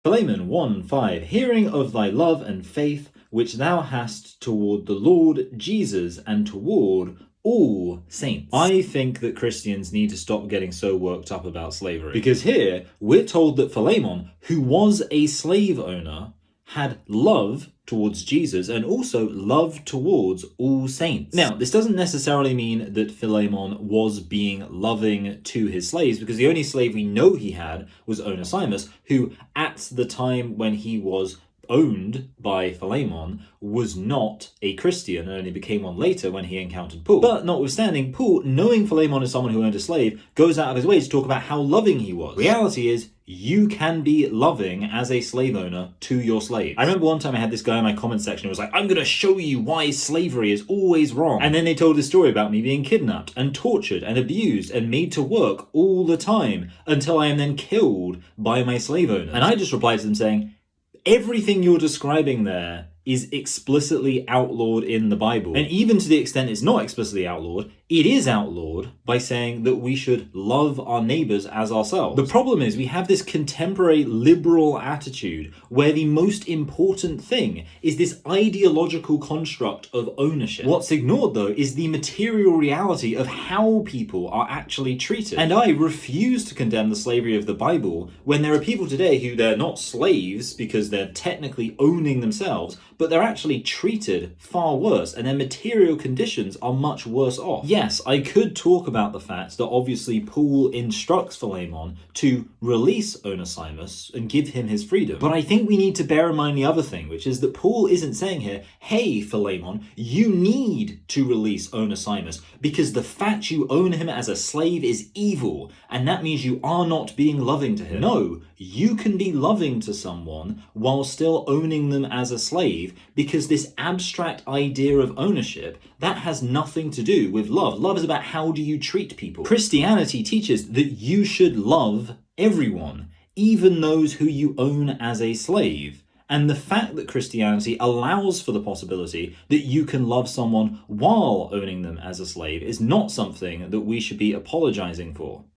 Philemon 1:5 Hearing of thy love and faith, which thou hast toward the Lord Jesus and toward all saints. I think that Christians need to stop getting so worked up about slavery. Because here, we're told that Philemon, who was a slave owner, had love towards Jesus and also love towards all saints. Now, this doesn't necessarily mean that Philemon was being loving to his slaves, because the only slave we know he had was Onesimus, who at the time when he was owned by Philemon was not a Christian and only became one later when he encountered Paul. But notwithstanding, Paul, knowing Philemon is someone who owned a slave, goes out of his way to talk about how loving he was. Reality is, you can be loving as a slave owner to your slaves. I remember one time I had this guy in my comment section who was like, I'm going to show you why slavery is always wrong. And then they told a story about me being kidnapped and tortured and abused and made to work all the time until I am then killed by my slave owner. And I just replied to them saying, everything you're describing there is explicitly outlawed in the Bible. And even to the extent it's not explicitly outlawed, it is outlawed by saying that we should love our neighbors as ourselves. The problem is we have this contemporary liberal attitude where the most important thing is this ideological construct of ownership. What's ignored, though, is the material reality of how people are actually treated. And I refuse to condemn the slavery of the Bible when there are people today who they're not slaves because they're technically owning themselves, but they're actually treated far worse and their material conditions are much worse off. Yes, I could talk about the fact that obviously Paul instructs Philemon to release Onesimus and give him his freedom. But I think we need to bear in mind the other thing, which is that Paul isn't saying here, hey, Philemon, you need to release Onesimus because the fact you own him as a slave is evil, and that means you are not being loving to him. No, you can be loving to someone while still owning them as a slave, because this abstract idea of ownership, that has nothing to do with love. Love is about how do you treat people. Christianity teaches that you should love everyone, even those who you own as a slave. And the fact that Christianity allows for the possibility that you can love someone while owning them as a slave is not something that we should be apologizing for.